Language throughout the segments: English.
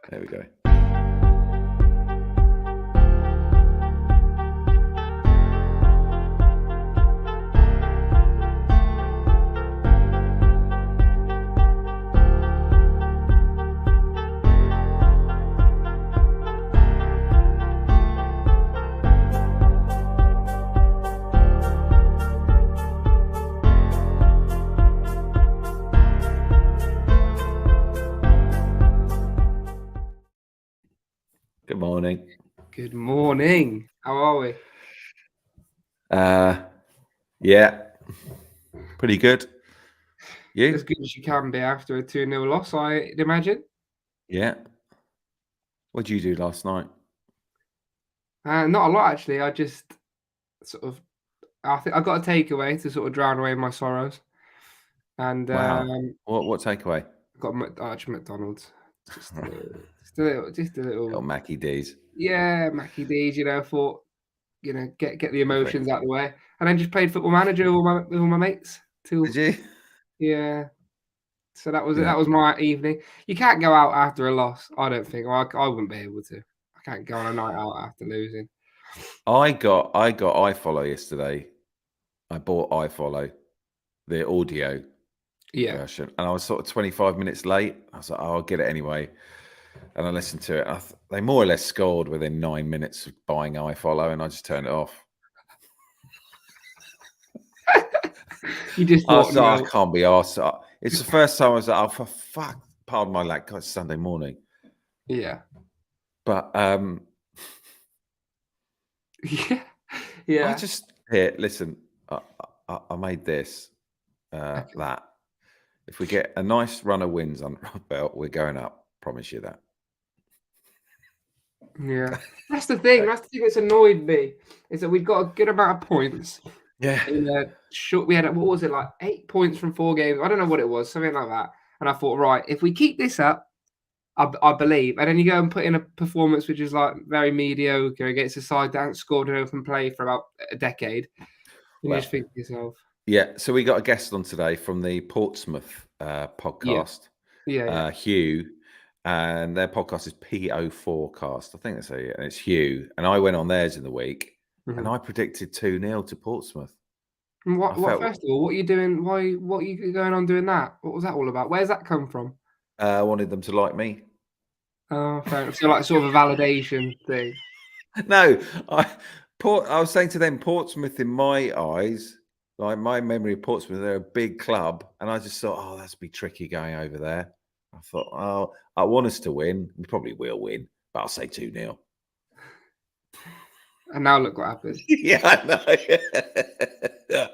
There we go. Good morning. Good morning. How are we? Yeah, pretty good. You? As good as you can be after a 2-0 loss, I'd imagine. Yeah. What did you do last night? Not a lot, actually. I just I think I got a takeaway to sort of drown away my sorrows. And Wow. What takeaway? got McDonald's. Just a little. Little Mackie D's. Yeah, Mackie D's. I thought, get the emotions out of the way, and then just played Football Manager with all my mates. Did you? Yeah. So that was my evening. You can't go out after a loss, I don't think. Or I wouldn't be able to. I can't go on a night out after losing. I got iFollow yesterday. I bought iFollow, the audio version, and I was sort of 25 minutes late. I was like, I'll get it anyway. And I listened to it. They more or less scored within 9 minutes of buying iFollow, and I just turned it off. You just thought, I can't be arsed. It's the first time I was like, oh, for fuck, pardon my lack, it's Sunday morning. Yeah. But yeah. I just listen. I made this that if we get a nice run of wins on our belt, we're going up. Promise you that. Yeah, that's the thing. That's the thing that's annoyed me is that we've got a good amount of points. Yeah. We had, what was it, like 8 points from 4 games? I don't know what it was, something like that. And I thought, right, if we keep this up, I believe. And then you go and put in a performance which is like very mediocre against a side that hasn't scored an open play for about a decade. And you just think to yourself. Yeah, so we got a guest on today from the Portsmouth podcast. Yeah. Hugh. And their podcast is PO4cast. I think that's how and it's Hugh. And I went on theirs in the week, and I predicted 2-0 to Portsmouth. What first of all, what are you doing? What are you going on doing that? What was that all about? Where's that come from? I wanted them to like me. Oh, fair enough. So like sort of a validation thing. No, I was saying to them, Portsmouth in my eyes, like my memory of Portsmouth, they're a big club. And I just thought, oh, that's be tricky going over there. I thought, oh, I want us to win. We probably will win, but I'll say 2-0. And now look what happened. Yeah, I know.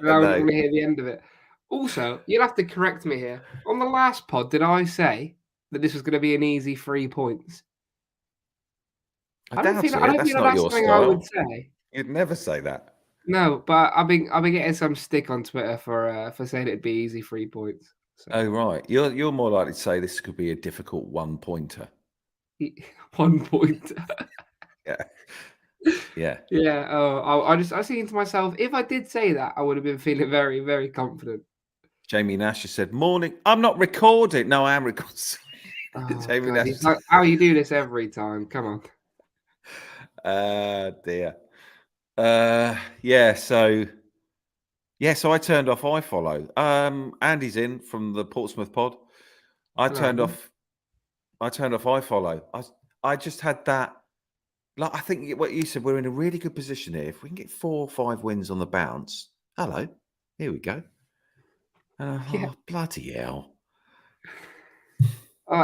Now we're going to hear the end of it. Also, you'll have to correct me here. On the last pod, did I say that this was going to be an easy 3 points? I don't think that's not your style. I would say. You'd never say that. No, but I've been getting some stick on Twitter for saying it'd be easy 3 points. So. Oh right, you're more likely to say this could be a difficult 1-pointer. 1-pointer. Yeah. Yeah. Oh, I was thinking to myself, if I did say that, I would have been feeling very, very confident. Jamie Nash has said, "Morning. I'm not recording. No, I am recording." Jamie Nash. Like, how you do this every time? Come on. Dear. So I turned off iFollow. Andy's in from the Portsmouth pod. I turned off iFollow. I just had that. Like I think what you said, we're in a really good position here. If we can get 4 or 5 wins on the bounce, hello, here we go. Oh bloody hell!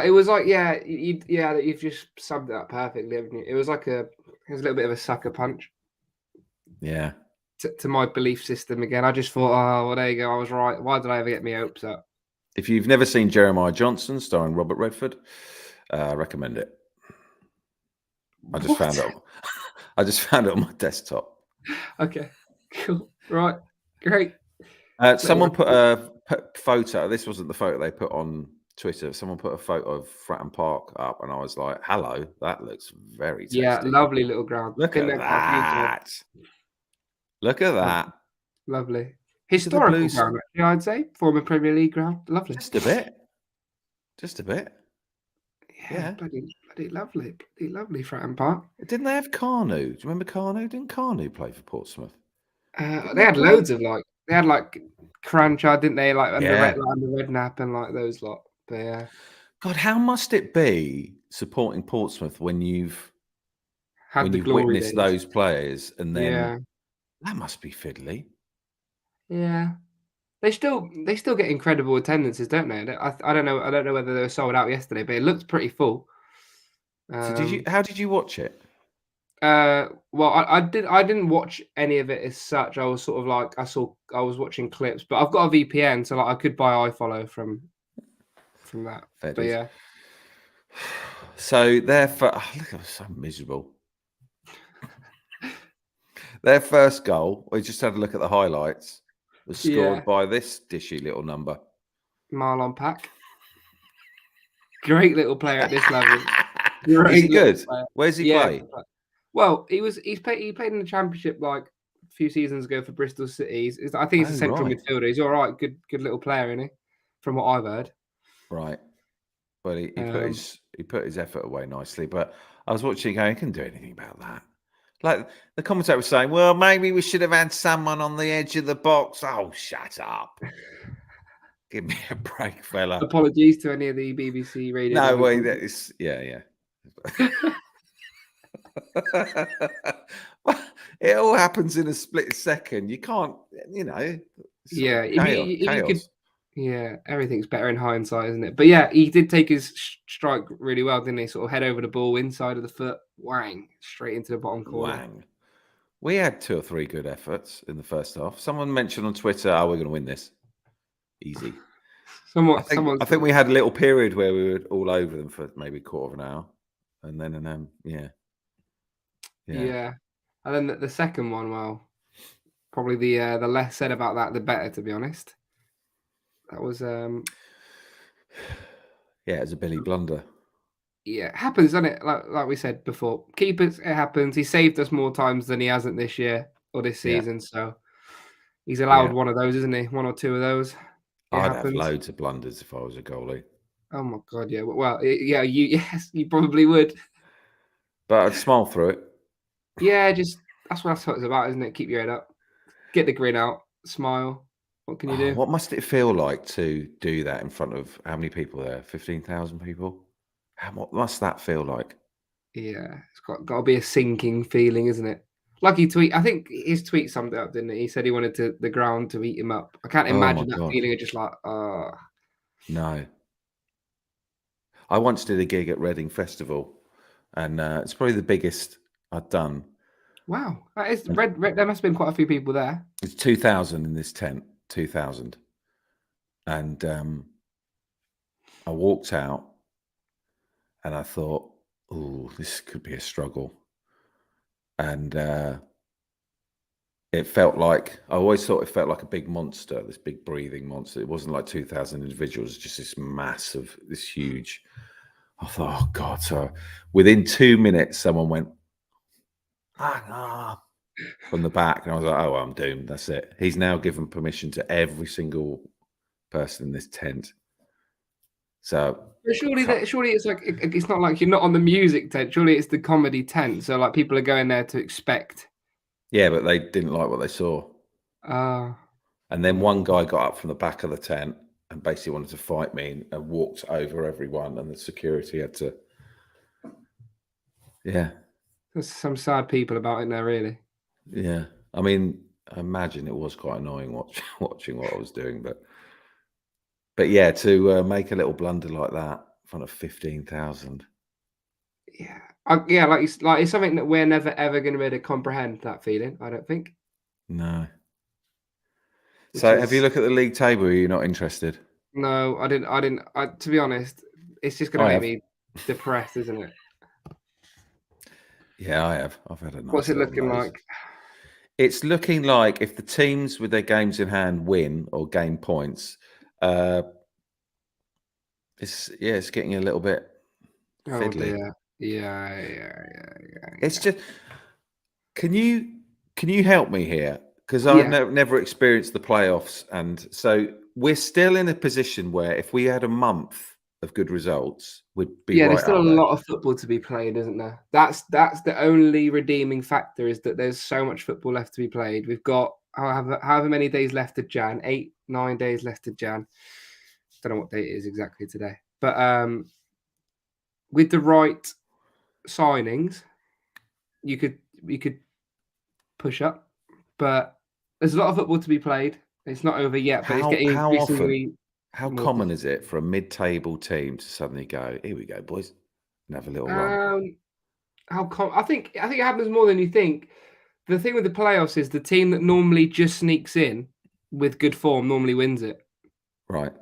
It was like you've just summed it up perfectly, haven't you? It was like a little bit of a sucker punch. Yeah. To my belief system again. I just thought, oh, well, there you go. I was right. Why did I ever get my hopes up? If you've never seen Jeremiah Johnson starring Robert Redford, recommend it. I just found it on my desktop. Okay, cool. Right, great. Someone put a photo. This wasn't the photo they put on Twitter. Someone put a photo of Fratton Park up, and I was like, "Hello, that looks very tasty." Yeah, lovely little ground. Look at that. Look at that. Lovely. Historical ground, actually, I'd say. Former Premier League ground. Lovely. Just a bit. Yeah. bloody lovely Fratton Park. Didn't they have Carnu? Do you remember Carnu? Didn't Carnu play for Portsmouth? Didn't They had play? loads of they had Cranchard, didn't they? Under Yeah. Redknapp and those lot. But yeah, God, how must it be supporting Portsmouth when you've had the glory witnessed days. those players and then Yeah, that must be fiddly. yeah. They still get incredible attendances, don't they? I don't know whether they were sold out yesterday, but it looked pretty full. So how did you watch it? Well, I didn't watch any of it as such. I was sort of I was watching clips, but I've got a VPN, so I could buy iFollow from that. Fair But dues. yeah, So look, it was so miserable. Their first goal, we just had a look at the highlights, was scored by this dishy little number. Marlon Pack. Great little player at this level. Is he good? Where's he play? Well, he played in the Championship a few seasons ago for Bristol City. I think he's a central midfielder. He's all right, good little player, isn't he? From what I've heard. Right. But he put his effort away nicely. But I was watching going, he couldn't do anything about that. Like the commentator was saying, well, maybe we should have had someone on the edge of the box. Oh, shut up. Give me a break, fella. Apologies to any of the BBC radio. No way. That is, yeah. It all happens in a split second. You can't, chaos. Everything's better in hindsight, isn't it? But yeah, he did take his strike really well, didn't he? Sort of head over the ball, inside of the foot, wang, straight into the bottom corner. Wang. We had 2 or 3 good efforts in the first half. Someone mentioned on Twitter, we're going to win this. Easy. I think we had a little period where we were all over them for maybe a quarter of an hour. And then, Yeah. And then the second one, well, probably the less said about that, the better, to be honest. That was it was a Billy blunder. Yeah, it happens, doesn't it? Like we said before, keepers, it happens. He saved us more times than he hasn't this year or this season, so he's allowed one of those, isn't he? 1 or 2 of those. I'd have loads of blunders if I was a goalie. Oh my god, yeah. Well, yeah, you probably would. But I'd smile through it. Yeah, that's what it's about, isn't it? Keep your head up, get the grin out, smile. What can you do? What must it feel like to do that in front of how many people there? 15,000 people. What must that feel like? Yeah, it's got to be a sinking feeling, isn't it? Like he tweet, I think his tweet summed it up, didn't it? He said he wanted the ground to eat him up. I can't imagine that feeling of just No. I once did a gig at Reading Festival, and it's probably the biggest I'd done. Wow, that is red. There must have been quite a few people there. It's 2,000 in this tent, 2,000, and I walked out, and I thought, "Oh, this could be a struggle," and I always thought it felt like a big monster, this big breathing monster. It wasn't like 2,000 individuals, just this massive, this huge. I thought, oh God. So within 2 minutes, someone went, from the back. And I was like, oh, I'm doomed. That's it. He's now given permission to every single person in this tent. So surely it's like, it's not like you're not on the music tent. Surely it's the comedy tent. So like people are going there to expect. Yeah, but they didn't like what they saw. And then one guy got up from the back of the tent and basically wanted to fight me and walked over everyone, and the security had to. Yeah. There's some sad people about it there, really. Yeah. I mean, I imagine it was quite annoying watching what I was doing, but yeah, to make a little blunder like that in front of 15,000. Yeah. Like it's something that we're never ever going to be able to comprehend, that feeling, I don't think. No. So have you looked at the league table? Are you not interested? No, I didn't. To be honest, it's just going to make me depressed, isn't it? Yeah, I have. I've had a nice. What's it looking like? It's looking like if the teams with their games in hand win or gain points, it's getting a little bit fiddly. Dear. Yeah. It's just, can you help me here? Because I've never experienced the playoffs, and so we're still in a position where if we had a month of good results, we'd be Yeah, right there's still up a there. lot of football to be played, isn't there? That's the only redeeming factor is that there's so much football left to be played. We've got however many days left of Jan, 8, 9 days left of Jan. Don't know what date it is exactly today, but with the right signings, you could push up, but there's a lot of football to be played. It's not over yet, but it's getting How often, increasingly how more common difficult. is it for a mid-table team to suddenly go, "Here we go, boys, and have a little run"? I think it happens more than you think. The thing with the playoffs is the team that normally just sneaks in with good form normally wins it. Right,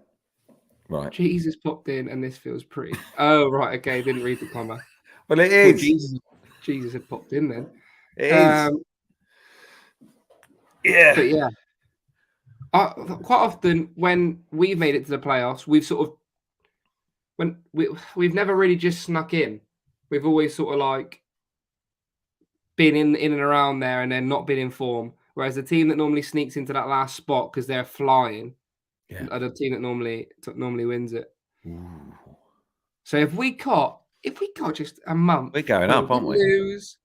right. Jesus popped in, and this feels pretty. Oh right, okay, didn't read the comma. Well, it Well, is. Jesus had popped in then. It is. Yeah. But yeah, quite often when we've made it to the playoffs, we've sort of we've never really just snuck in. We've always sort of like been in and around there and then not been in form. Whereas the team that normally sneaks into that last spot because they're flying Yeah. are the team that normally wins it. Ooh. So if we got just a month We're going where up, we aren't we? lose,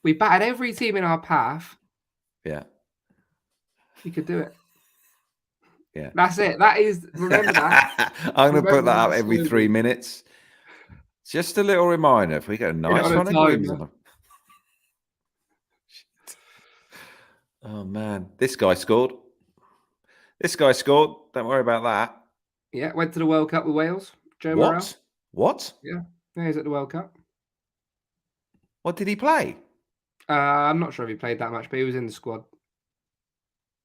we battered every team in our path, Yeah. we could do it. Yeah. That's it. That is, remember that. I'm going to put Remember that up that every 3 slogan. minutes. Just a little reminder. If we get a nice on a run of wins timer. on them. Oh man, this guy scored. Don't worry about that. Yeah, went to the World Cup with Wales. Joe Morrell. What? Yeah, he's at the World Cup. What did he play? I'm not sure if he played that much, but he was in the squad.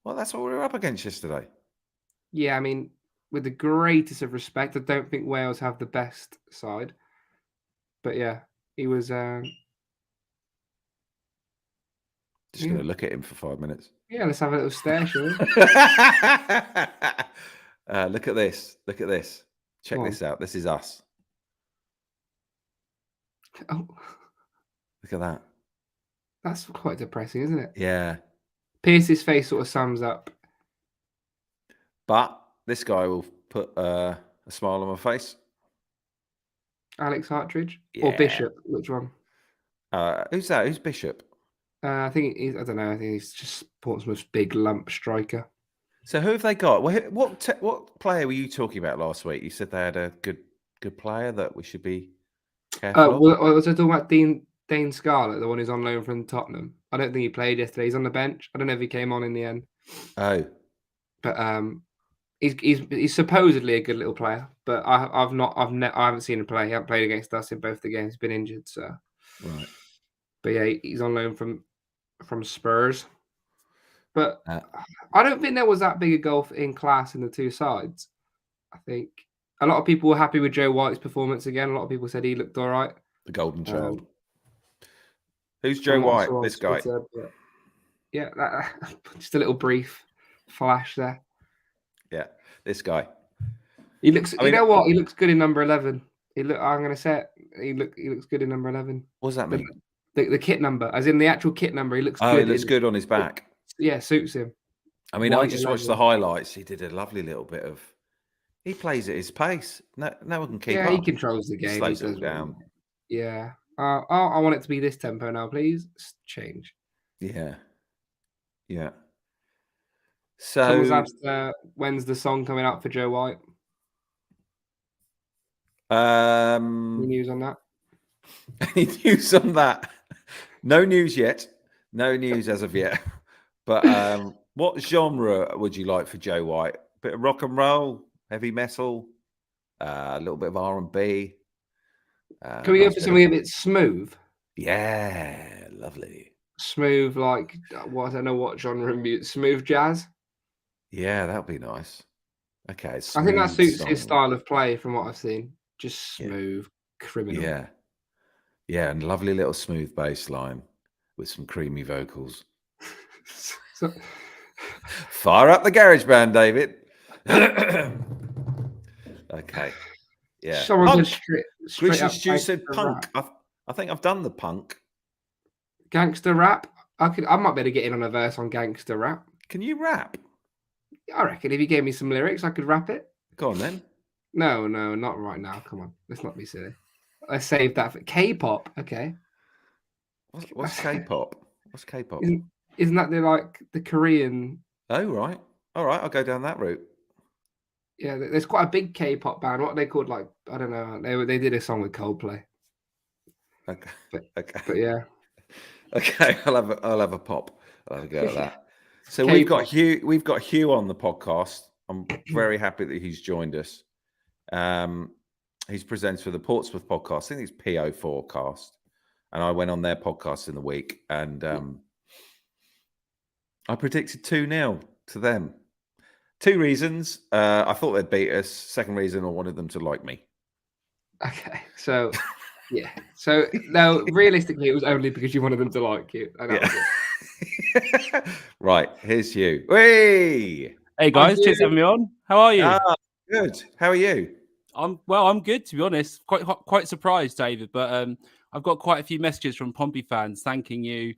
Well, that's what we were up against yesterday. Yeah, I mean, with the greatest of respect, I don't think Wales have the best side. But yeah, he was. Just going to look at him for 5 minutes. Yeah, let's have a little stare, shall we? Look at this. Look at this. Check Go on. this out. This is us. Oh, Look at that. that's quite depressing, isn't it? Yeah. Pierce's face sort of sums up. But this guy will put a smile on my face. Alex Hartridge Yeah. or Bishop? Which one? Who's that? Who's Bishop? I think he's. I don't know. I think he's just Portsmouth's big lump striker. So who have they got? What player were you talking about last week? You said they had a good player that we should be careful of. Was I talking about Dane Scarlett, the one who's on loan from Tottenham? I don't think he played yesterday. He's on the bench. I don't know if he came on in the end. Oh, but he's supposedly a good little player. But I haven't seen him play. He hasn't played against us in both the games. He's been injured, so right. But yeah, he's on loan from Spurs. But I don't think there was that big a gulf in class in the two sides. I think a lot of people were happy with Joe White's performance again. A lot of people said he looked all right. The golden child. Who's Joe from what I White? saw on This guy. Twitter, but yeah, just a little brief flash there. Yeah, this guy. He looks. You know what? He looks good in number 11. I'm going to say it. He looks good in number 11. What does that mean? The kit number, as in the actual kit number. He looks. Oh, good he looks good on his back. Yeah, suits him. I mean, I just watched the highlights. He did a lovely little bit of. He plays at his pace. No one can keep up. Yeah, he controls the game. Slows it down. Yeah. I want it to be this tempo now, please. Change. Yeah. Yeah. So someone's asked, when's the song coming out for Joe White? Any news on that? Any news on that? No news yet. No news as of yet. But what genre would you like for Joe White? Bit of rock and roll, heavy metal, a little bit of R&B. Can we go for something a bit smooth? Yeah, lovely. Smooth, like what? I don't know what genre of music. Smooth jazz. Yeah, that'd be nice. Okay, I think that suits his style of play, from what I've seen. Just smooth, criminal. Yeah, yeah, and lovely little smooth bass line with some creamy vocals. Fire up the garage band, David. Okay. Yeah. Someone said straight up. Stu said punk. I think I've done the punk. Gangster rap. I might be able to get in on a verse on gangster rap. Can you rap? I reckon if you gave me some lyrics, I could rap it. Go on then. No, not right now. Come on, let's not be silly. Let's save that for K-pop. Okay. What's K-pop? What's K-pop? Isn't that the Korean? Oh, right. All right, I'll go down that route. Yeah, there's quite a big K-pop band. What are they called? Like, I don't know. They did a song with Coldplay. Okay. But yeah. Okay, I'll have a pop. I'll have a go at that. So K-pop. we've got Hugh on the podcast. I'm very happy that he's joined us. He's presents for the Portsmouth podcast. I think it's PO4 cast. And I went on their podcast in the week and I predicted 2-0 to them. 2 reasons. I thought they'd beat us. Second reason, I wanted them to like me. Okay, so yeah. So no, realistically, it was only because you wanted them to like you. And that was it. Right, here's Hugh. Hey guys, cheers for having me on. How are you? Good. How are you? I'm good, to be honest. Quite surprised, David, but I've got quite a few messages from Pompey fans thanking you.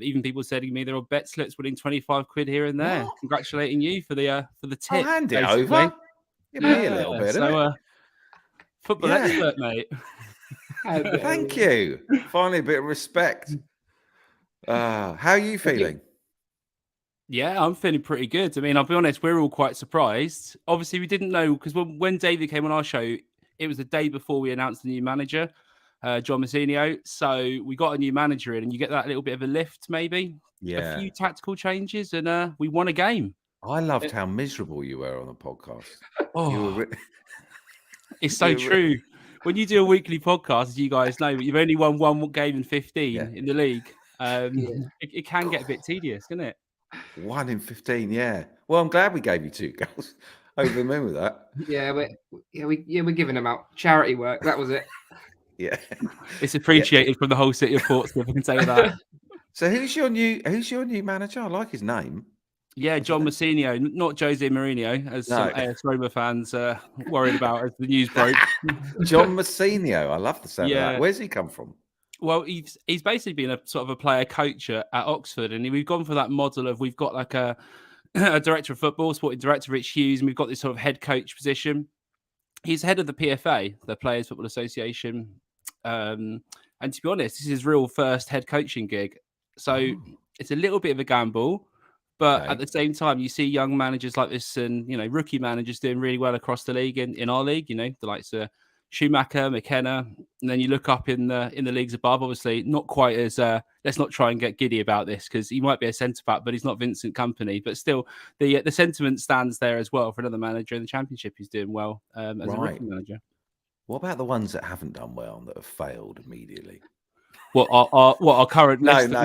Even people sending me their old bet slips winning 25 quid here and there. What? Congratulating you for the tip. I'll hand it basically. over. Give me a little bit. So, football expert, mate. Thank you. Finally, a bit of respect. How are you feeling? Yeah, I'm feeling pretty good. I mean, I'll be honest, we're all quite surprised. Obviously, we didn't know because when David came on our show, it was the day before we announced the new manager, Jon Massinio. So we got a new manager in and you get that little bit of a lift, maybe. Yeah. A few tactical changes and we won a game. I loved how miserable you were on the podcast. Oh, it's so true. When you do a weekly podcast, as you guys know, but you've only won one game in 15 in the league. It can get a bit tedious, can it? 1 in 15, yeah. Well, I'm glad we gave you 2 goals. Over the moon with that. We're giving them out charity work. That was it. Yeah, it's appreciated from the whole city of Portsmouth. I can say that. So who's your new manager? I like his name. Yeah, Jon Massinio, not Jose Mourinho, as some AS Roma fans worried about as the news broke. Jon Massinio, I love the sound of that. Where's he come from? Well, he's basically been a sort of a player coach at Oxford, and we've gone for that model of we've got like a director of football, sporting director, Rich Hughes, and we've got this sort of head coach position. He's head of the PFA, the Players Football Association, and to be honest, this is his real first head coaching gig. So it's a little bit of a gamble, but at the same time, you see young managers like this and rookie managers doing really well across the league in our league. The likes of Schumacher, McKenna, and then you look up in the leagues above. Obviously, not quite as. Let's not try and get giddy about this because he might be a centre back, but he's not Vincent Kompany. But still, the sentiment stands there as well for another manager in the Championship who's doing well as a rookie manager. What about the ones that haven't done well and that have failed immediately? What our current list? No.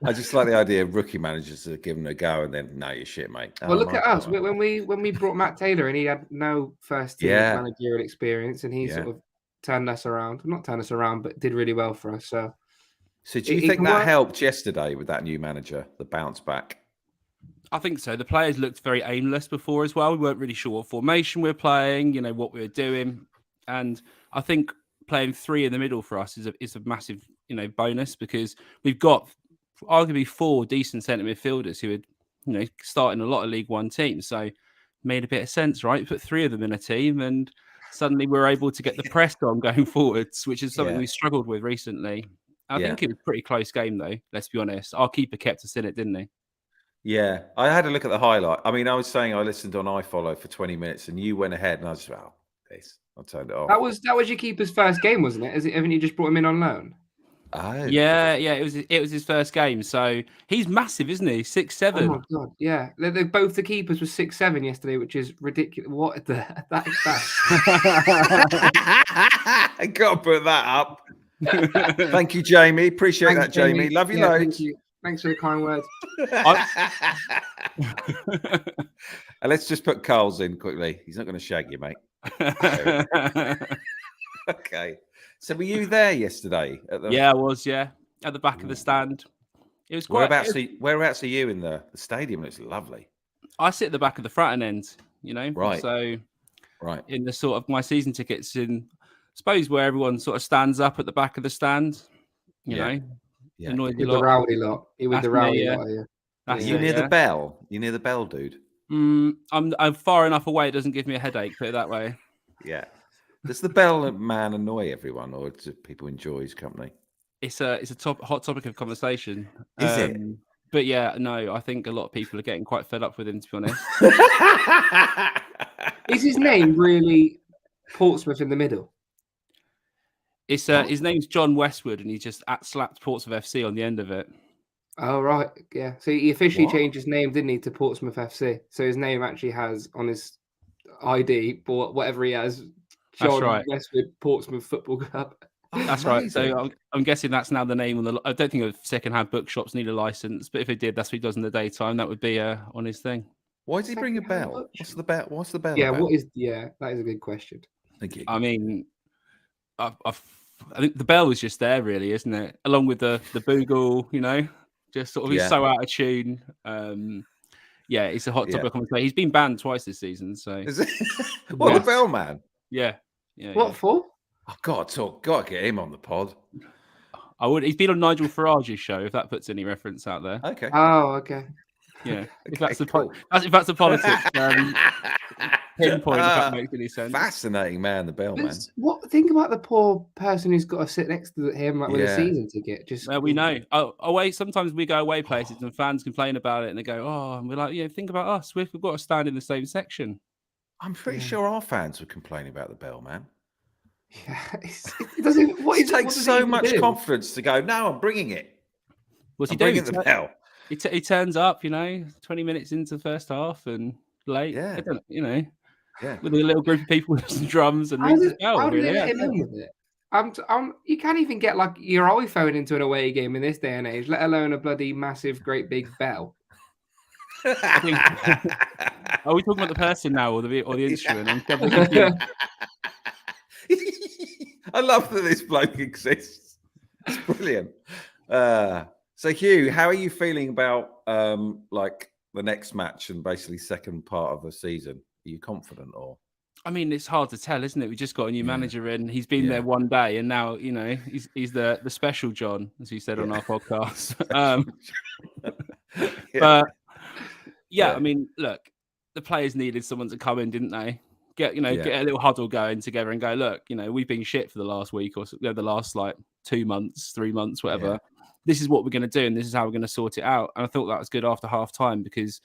I just like the idea of rookie managers that give them a go and then no, you're shit, mate. Well, look at us when we brought Matt Taylor and he had no first team managerial experience and he sort of turned us around. Not turned us around, but did really well for us. So do you think that helped yesterday with that new manager, the bounce back? I think so. The players looked very aimless before as well. We weren't really sure what formation we were playing, what we were doing, and I think playing 3 in the middle for us is a massive bonus because we've got arguably 4 decent centre midfielders who are starting a lot of League One teams. So made a bit of sense, right? Put 3 of them in a team and suddenly we're able to get the press on going forwards, which is something we struggled with recently. I think it was a pretty close game though, let's be honest. Our keeper kept us in it, didn't he? Yeah, I had a look at the highlight. I mean, I was saying I listened on iFollow for 20 minutes and you went ahead and I was I turned it off. That was your keeper's first game, wasn't it? Haven't you just brought him in on loan? Oh. Yeah, it was his first game. So he's massive, isn't he? 6'7". Oh my god, yeah. Both the keepers were 6'7" yesterday, which is ridiculous. What that? I gotta put that up. Thank you, Jamie. Appreciate that, Jamie. Love you loads. Thank you. Thanks for the kind words. And let's just put Carl's in quickly. He's not going to shag you, mate. Okay. So were you there yesterday? Yeah, I was. Yeah, at the back of the stand. It was quite. Whereabouts are you in the stadium? It's lovely. I sit at the back of the front end. Right. So, in the sort of my season tickets in, I suppose where everyone sort of stands up at the back of the stand. You know, yeah. The rowdy lot. You with the rowdy lot. Are you near the bell? You near the bell, dude? I'm far enough away. It doesn't give me a headache. Put it that way. Yeah. Does the bell man annoy everyone, or do people enjoy his company? It's a hot topic of conversation. Is it? But yeah, no, I think a lot of people are getting quite fed up with him, to be honest. Is his name really Portsmouth in the middle? It's his name's John Westwood, and he just slapped Portsmouth FC on the end of it. Oh right, yeah. So he officially What? changed his name, didn't he, to Portsmouth FC? So his name actually has on his ID, or whatever he has, John right. Westwood Portsmouth Football Club. Oh, That's right. amazing. So I'm guessing that's now the name on the. I don't think second-hand bookshops need a license, but if it did, that's what he does in the daytime. That would be on his thing. Why does he bring a Second-hand bell? bookshop. What's the bell Yeah, about? that is a good question. Thank you. I mean, I think the bell was just there, really, isn't it? Along with the boogle, just sort of he's so out of tune. Yeah, it's a hot topic of conversation. He's been banned twice this season, so. Is it? What, the bell man? Yeah. What for? Oh, got to get him on the pod. I would. He's been on Nigel Farage's show, if that puts any reference out there. Okay. Oh, okay. Yeah. If Okay, that's the cool. if that's the politics pinpoint, if that makes any sense. Fascinating man, the bell man. Think about the poor person who's got to sit next to him with a season ticket. Well, we know. Away. Sometimes we go away places and fans complain about it, and they go, "Oh," and we're like, "Yeah, think about us. We've got to stand in the same section." I'm pretty sure our fans would complain about the bell man. Yeah, it takes so much confidence to go. No, I'm bringing it. What's he doing? Bringing the bell. He turns up, 20 minutes into the first half and late. Yeah. With a little group of people with some drums and rings his bell. How did they let him in with it? You can't even get like your iPhone into an away game in this day and age, let alone a bloody massive, great big bell. Are we talking about the person now or the instrument? I love that this bloke exists. It's brilliant. So Hugh, how are you feeling about like the next match and basically second part of the season? Are you confident or? I mean, it's hard to tell, isn't it? We just got a new manager in. He's been there one day, and now he's the special John, as he said on our podcast. But I mean, look, the players needed someone to come in, didn't they? Get a little huddle going together and go, look, we've been shit for the last week or the last like 2 months, 3 months, whatever. Yeah. This is what we're going to do, and this is how we're going to sort it out. And I thought that was good after half time because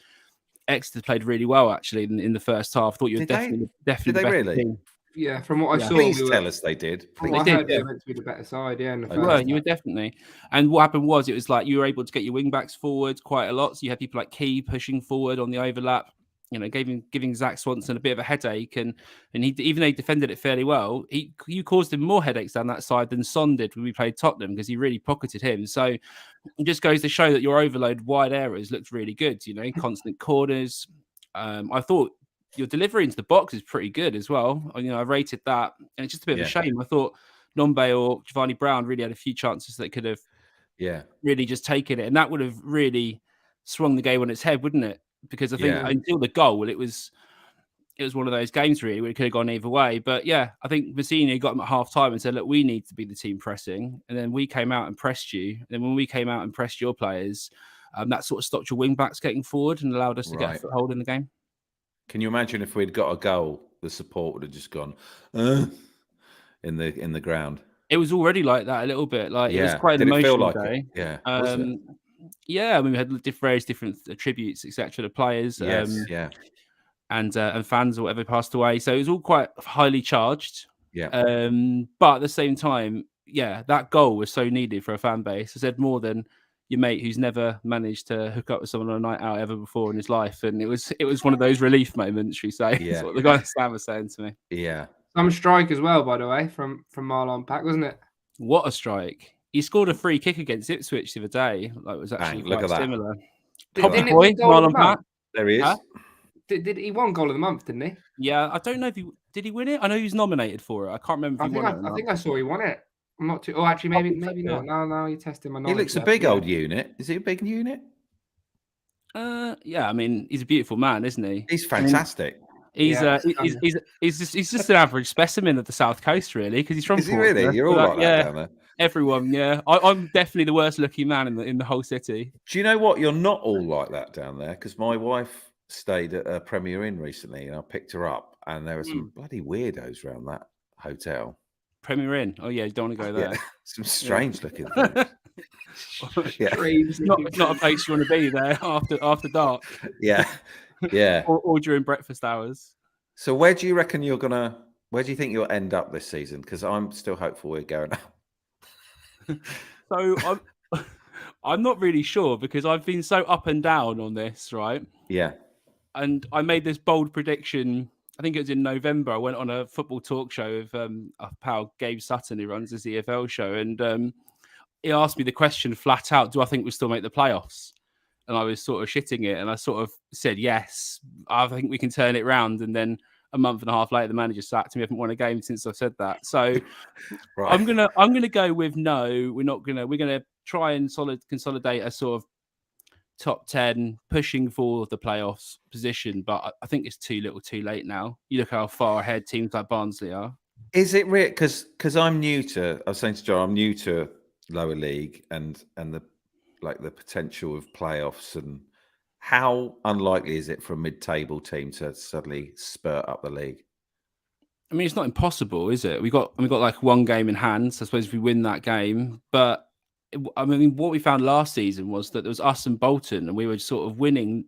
Exeter played really well actually in the first half. I thought you were definitely did they really? Team. Yeah, from what I saw, please tell us they did. They did. They went to be the better side. Yeah, you were definitely. And what happened was it was like you were able to get your wing backs forward quite a lot. So you had people like Key pushing forward on the overlap. Giving Zach Swanson a bit of a headache, and he, even though he defended it fairly well, you caused him more headaches down that side than Son did when we played Tottenham because he really pocketed him. So it just goes to show that your overload wide areas looked really good. Constant corners. I thought your delivery into the box is pretty good as well. I rated that, and it's just a bit of a shame. I thought Nombe or Giovanni Brown really had a few chances that could have, really just taken it, and that would have really swung the game on its head, wouldn't it? Because I think until the goal, it was one of those games really where it could have gone either way. But I think Mazzini got him at half time and said, look, we need to be the team pressing. And then we came out and pressed you. And then when we came out and pressed your players, that sort of stopped your wing backs getting forward and allowed us to get a foothold in the game. Can you imagine if we'd got a goal, the support would have just gone in the ground? It was already like that a little bit. Like it was quite an emotional day. Yeah. Yeah, I mean, we had various different attributes, etc. The players, and fans or whatever passed away. So it was all quite highly charged. Yeah. But at the same time, that goal was so needed for a fan base. I said more than your mate who's never managed to hook up with someone on a night out ever before in his life, and it was one of those relief moments, should we say? Yeah. That's what the guy Sam was saying to me. Yeah. Some strike as well, by the way, from Marlon Pack, wasn't it? What a strike! He scored a free kick against Ipswich the other day. Like, it was actually quite similar. Didn't it win goal of the month? There he is. Huh? Did he won goal of the month? Didn't he? Yeah, I don't know if did he win it. I know he was nominated for it. I can't remember if he won it. I think I saw he won it. I'm not too. Oh, actually, maybe not. No, you're testing my knowledge. He looks a big old unit. Is he a big unit? Yeah. I mean, he's a beautiful man, isn't he? He's fantastic. He's just an average specimen of the South Coast, really, because he's from. Is he really? You're all like that down there. Everyone, I'm definitely the worst looking man in the whole city. Do you know what? You're not all like that down there, because my wife stayed at a Premier Inn recently, and I picked her up, and there were some bloody weirdos around that hotel. Premier Inn. Oh yeah, you don't want to go there. Yeah, some strange looking things. Yeah. Not a place you want to be there after dark. Yeah, yeah. or during breakfast hours. So where do you reckon you're gonna? Where do you think you'll end up this season? Because I'm still hopeful we're going up. So I'm not really sure because I've been so up and down on this, right? Yeah. And I made this bold prediction. I think it was in November. I went on a football talk show with our pal Gabe Sutton, who runs the CFL show, and he asked me the question flat out: do I think we'll still make the playoffs? And I was sort of shitting it, and I sort of said yes. I think we can turn it round. And then a month and a half later, the manager sacked me. I haven't won a game since I've said that. So Right. I'm gonna go with no. We're gonna try and consolidate a sort of top 10, pushing for the playoffs position. But I think it's too little, too late now. You look how far ahead teams like Barnsley are. Is it real? Because I'm new to. I was saying to John, I'm new to lower league and the potential of playoffs, and how unlikely is it for a mid-table team to suddenly spurt up the league? I mean, it's not impossible, is it? We got like one game in hand. So I suppose if we win that game, but I mean, what we found last season was that there was us and Bolton, and we were sort of winning,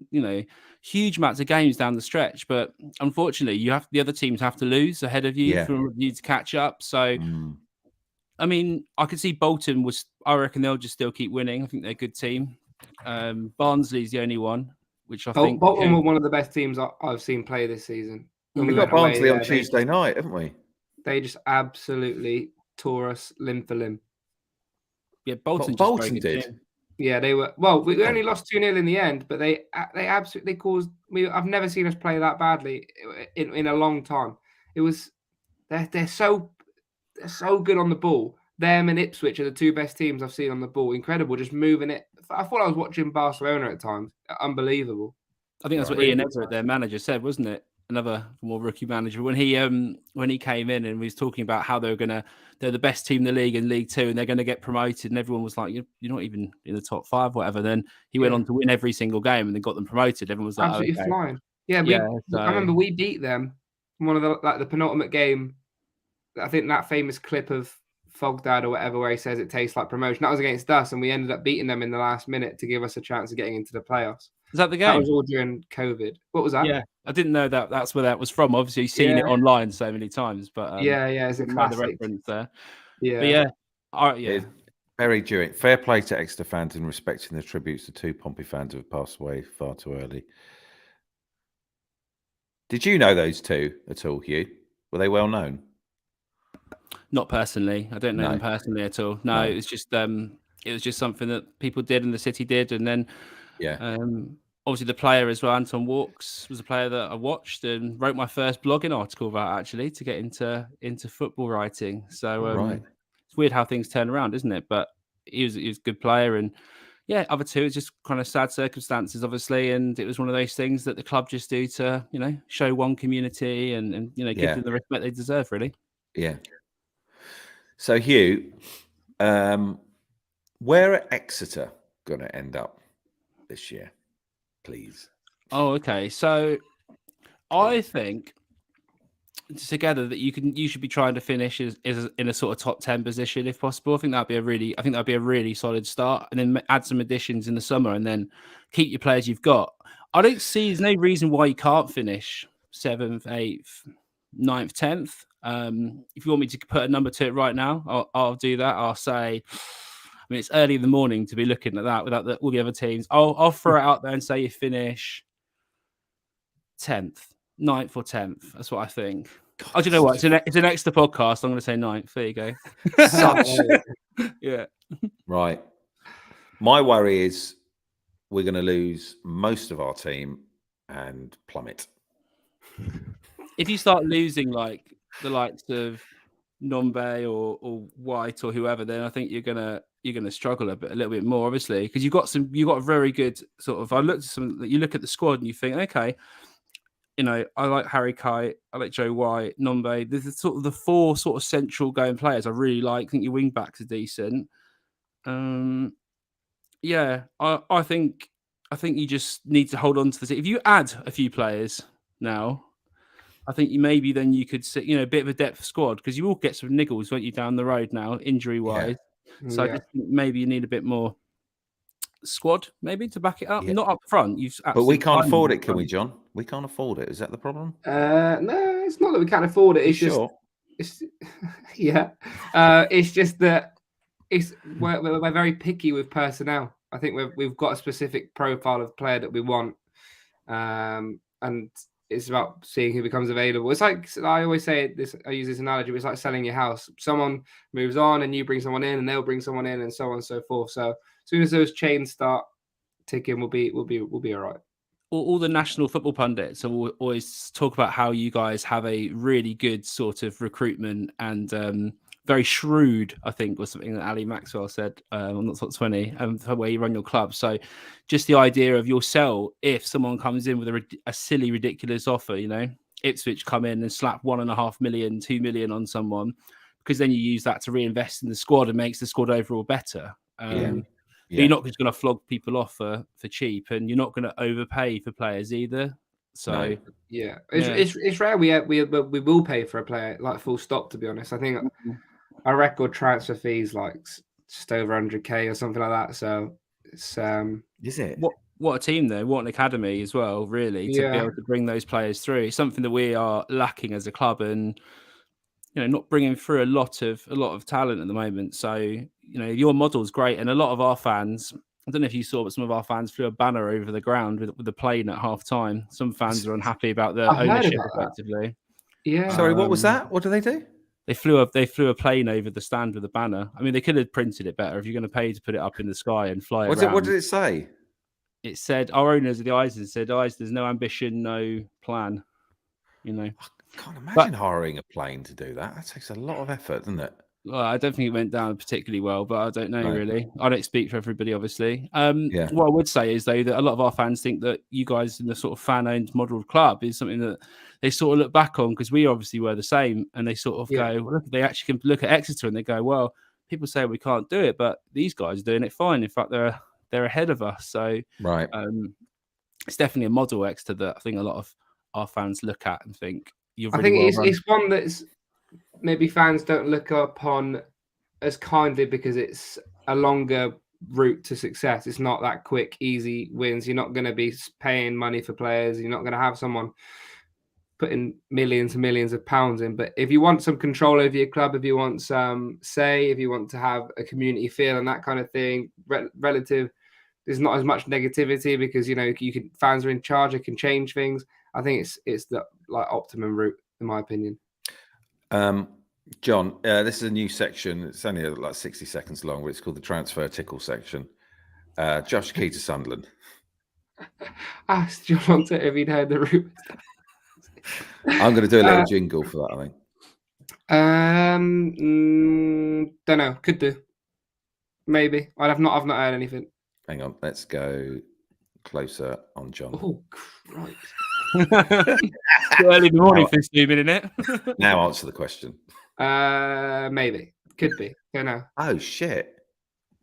huge amounts of games down the stretch. But unfortunately, the other teams have to lose ahead of you for you to catch up. So, I mean, I could see Bolton I reckon they'll just still keep winning. I think they're a good team. Barnsley's the only one, which I think Bolton were one of the best teams I've seen play this season. We got Barnsley on Tuesday night, haven't we? They just absolutely tore us limb for limb. Yeah, Bolton did. Yeah, they were. Well, we only lost 2-0 in the end, but they absolutely caused. I've never seen us play that badly in a long time. It was. They're so good on the ball. Them and Ipswich are the two best teams I've seen on the ball. Incredible, just moving it. I thought I was watching Barcelona at times. Unbelievable. I think that's what Ian Everett, their manager, said, wasn't it? Another more rookie manager when he came in and was talking about how they're the best team in the league in League Two and they're going to get promoted, and everyone was like, you're not even in the top 5, whatever. Then he went on to win every single game and then got them promoted. Everyone was like, absolutely flying. Yeah, I remember we beat them in one of the penultimate game. I think that famous clip of Fogdad or whatever where he says it tastes like promotion. That was against us, and we ended up beating them in the last minute to give us a chance of getting into the playoffs. Is that the game? That was all during COVID. What was that? Yeah, I didn't know that's where that was from. Obviously, you've seen it online so many times, but it's a classic. The reference there. Yeah, but yeah. Very enduring. Fair play to Exeter fans in respecting the tributes to 2 Pompey fans who have passed away far too early. Did you know those 2 at all, Hugh? Were they well known? Not personally. I don't know them personally at all. No, it was just something that people did and the city did, and then obviously the player as well, Anton Walks, was a player that I watched and wrote my first blogging article about, actually, to get into football writing. So it's weird how things turn around, isn't it? But he was a good player, and other 2, it's just kind of sad circumstances, obviously, and it was one of those things that the club just do to show one community and give them the respect they deserve, really. Yeah. So Hugh, where are Exeter going to end up this year, please? Oh, okay. So I think together that you should be trying to finish is in a sort of top 10 position if possible. I think that'd be a really solid start, and then add some additions in the summer, and then keep your players you've got. I don't see there's no reason why you can't finish 7th, 8th, 9th, 10th. If you want me to put a number to it right now, I'll do that. I'll say, I mean, it's early in the morning to be looking at that without all the other teams. I'll throw it out there and say you finish 10th, 9th or 10th. That's what I think. Oh, do you know what? It's an extra podcast. I'm going to say 9th. There you go. Yeah. Right. My worry is we're going to lose most of our team and plummet. If you start losing like the likes of Nombe or White or whoever, then I think you're gonna struggle a little bit more, obviously, because you've got a very good sort of. I looked at some. You look at the squad and you think, okay, I like Harry Kite, I like Joe White, Nombe. There's sort of the 4 sort of central going players I really like. I think your wing backs are decent. I think you just need to hold on to this. If you add a few players now, I think maybe then you could sit, a bit of a depth squad because you will get some niggles, won't you, down the road now, injury wise. So I just think maybe you need a bit more squad, maybe to back it up. Not up front. But we can't afford it, can we, John? We can't afford it. Is that the problem? No, it's not that we can't afford it. It's just, it's just that we're very picky with personnel. I think we've got a specific profile of player that we want, and it's about seeing who becomes available. It's like I always say this. I use this analogy. It's like selling your house. Someone moves on, and you bring someone in, and they'll bring someone in, and so on and so forth. So as soon as those chains start ticking, we'll be all right. All the national football pundits will always talk about how you guys have a really good sort of recruitment and very shrewd, I think, was something that Ali Maxwell said on Not Top 20, where you run your club. So just the idea of you'll sell if someone comes in with a silly, ridiculous offer, Ipswich come in and slap 1.5 million, 2 million on someone, because then you use that to reinvest in the squad and makes the squad overall better. But you're not just going to flog people off for cheap, and you're not going to overpay for players either. So it's rare we will pay for a player, like full stop. To be honest, I think our record transfer fees like just over 100k or something like that. So it's is it what a team though? What an academy as well, really, to be able to bring those players through. It's something that we are lacking as a club, and not bringing through a lot of talent at the moment. So your model is great, and a lot of our fans. I don't know if you saw, but some of our fans flew a banner over the ground with the plane at half time. Some fans are unhappy about the ownership, effectively. Yeah. Sorry, what was that? What do they do? They flew a plane over the stand with a banner. I mean, they could have printed it better. If you're going to pay to put it up in the sky and fly it around. What did it say? It said, our owners of the Islanders said, there's no ambition, no plan. I can't imagine hiring a plane to do that. That takes a lot of effort, doesn't it? Well, I don't think it went down particularly well, but I don't know really. I don't speak for everybody, obviously. What I would say is, though, that a lot of our fans think that you guys in the sort of fan-owned modelled club is something that they sort of look back on, because we obviously were the same, and they sort of go, well, they actually can look at Exeter and they go, well, people say we can't do it, but these guys are doing it fine. In fact, they're ahead of us. So it's definitely a model, Exeter, that I think a lot of our fans look at and think I think it's one that's maybe fans don't look upon as kindly because it's a longer route to success. It's not that quick, easy wins. You're not going to be paying money for players. You're not going to have someone putting millions and millions of pounds in. But if you want some control over your club, if you want some say, if you want to have a community feel and that kind of thing, relative, there's not as much negativity because fans are in charge. They can change things. I think it's the optimum route, in my opinion. John, this is a new section. It's only like 60 seconds long, but it's called the Transfer Tickle section. Josh Key to Sunderland. Ask John if he'd heard the route. I'm going to do a little jingle for that, I think. Don't know. Could do. Maybe. I've not heard anything. Hang on. Let's go closer on John. Oh, Christ. Early in the morning for Stephen, isn't it? Now answer the question. Maybe. Could be. Don't know. Oh, shit.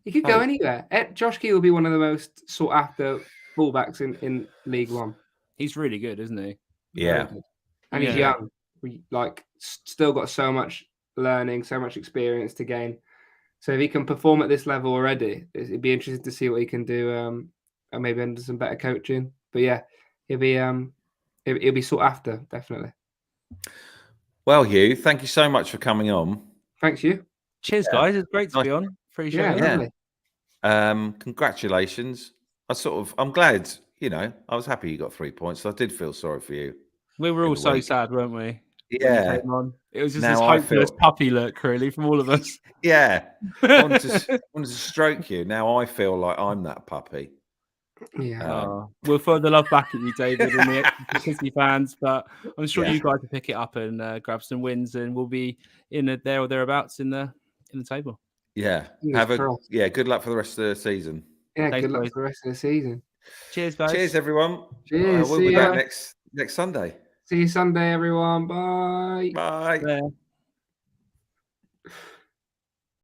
He could go anywhere. Josh Key will be one of the most sought after fullbacks in League One. He's really good, isn't he? Yeah. And he's young. Still got so much learning, so much experience to gain. So if he can perform at this level already, it'd be interesting to see what he can do. And maybe under some better coaching. But yeah, he'll be sought after, definitely. Well, Hugh, thank you so much for coming on. Thanks, Hugh. Cheers, guys. It's great to be on. Appreciate it. Congratulations. I'm glad, I was happy you got 3 points. I did feel sorry for you. We were all so sad, weren't we? Yeah. It was just this hopeless puppy look, really, from all of us. Yeah. I wanted to stroke you. Now I feel like I'm that puppy. Yeah. We'll throw the love back at you, David, and the City fans, but I'm sure you guys will pick it up and grab some wins, and we'll be in there or thereabouts in the table. Yeah. Good luck for the rest of the season. Yeah, good luck for the rest of the season. Cheers, guys. Cheers, everyone. Cheers. We'll be back next Sunday. See you Sunday, everyone. Bye. Bye. Yeah.